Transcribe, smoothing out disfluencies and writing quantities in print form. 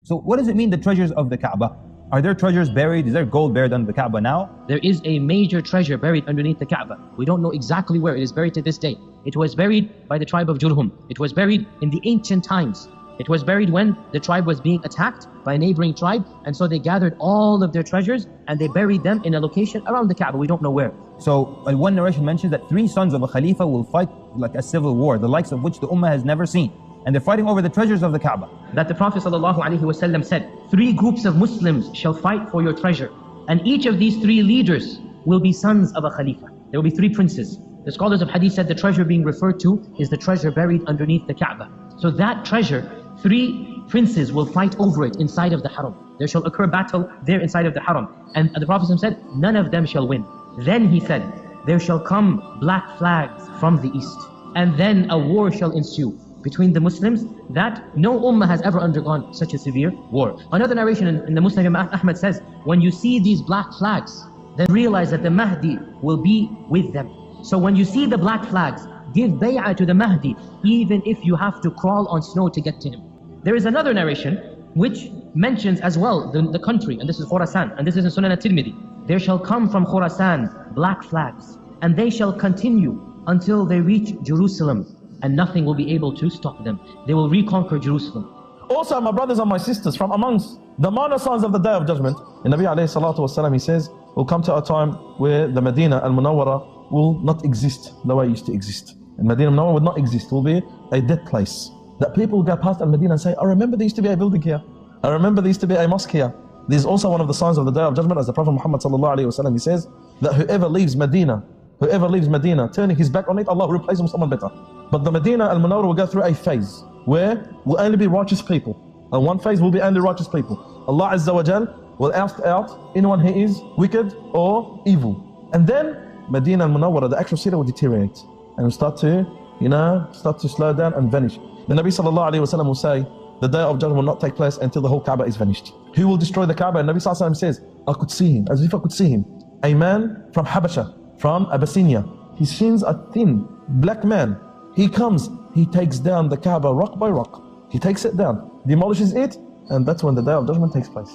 So what does it mean, the treasures of the Kaaba? Are there treasures buried? Is there gold buried under the Kaaba now? There is a major treasure buried underneath the Kaaba. We don't know exactly where it is buried to this day. It was buried by the tribe of Jurhum. It was buried in the ancient times. It was buried when the tribe was being attacked by a neighboring tribe, and so they gathered all of their treasures and they buried them in a location around the Kaaba. We don't know where. So one narration mentions that 3 sons of a Khalifa will fight like a civil war, the likes of which the Ummah has never seen. And they're fighting over the treasures of the Kaaba. That the Prophet ﷺ said, 3 groups of Muslims shall fight for your treasure. And each of these 3 leaders will be sons of a Khalifa. There will be 3 princes. The scholars of Hadith said the treasure being referred to is the treasure buried underneath the Kaaba. So that treasure, 3 princes will fight over it inside of the Haram. There shall occur battle there inside of the Haram. And the Prophet ﷺ said, none of them shall win. Then he said, there shall come black flags from the east. And then a war shall ensue between the Muslims that no ummah has ever undergone such a severe war. Another narration in the Musnad Imam Ahmad says, when you see these black flags, then realize that the Mahdi will be with them. So when you see the black flags, give bay'ah to the Mahdi, even if you have to crawl on snow to get to him. There is another narration which mentions as well the country, and this is Khurasan, and this is in Sunan al-Tirmidhi. There shall come from Khurasan black flags, and they shall continue until they reach Jerusalem, and nothing will be able to stop them. They will reconquer Jerusalem. Also, my brothers and my sisters, from amongst the minor signs of the Day of Judgment, the Nabi alayhi salatu wasalam, he says, will come to a time where the Medina al-Munawwara will not exist the way it used to exist. And Medina al-Munawwara will not exist, will be a dead place. That people will go past al-Medina and say, I remember there used to be a building here. I remember there used to be a mosque here. This is also one of the signs of the Day of Judgment, as the Prophet Muhammad sallallahu alayhi wasallam, he says, that whoever leaves Medina, turning his back on it, Allah will replace him with someone better. But the Medina al-Munawwara will go through a phase where will only be righteous people. And one phase will be only righteous people. Allah Azza wa Jal will oust out anyone who is wicked or evil. And then Medina al-Munawwara, the actual city, will deteriorate and will start to slow down and vanish. The Nabi sallallahu alayhi wa sallam will say, the Day of Judgment will not take place until the whole Kaaba is vanished. Who will destroy the Kaaba? And Nabi sallallahu alayhi wa sallam says, I could see him, as if I could see him. A man from Habasha, from Abyssinia. His shins are thin, black man. He comes, he takes down the Kaaba rock by rock. He takes it down, demolishes it, and that's when the Day of Judgment takes place.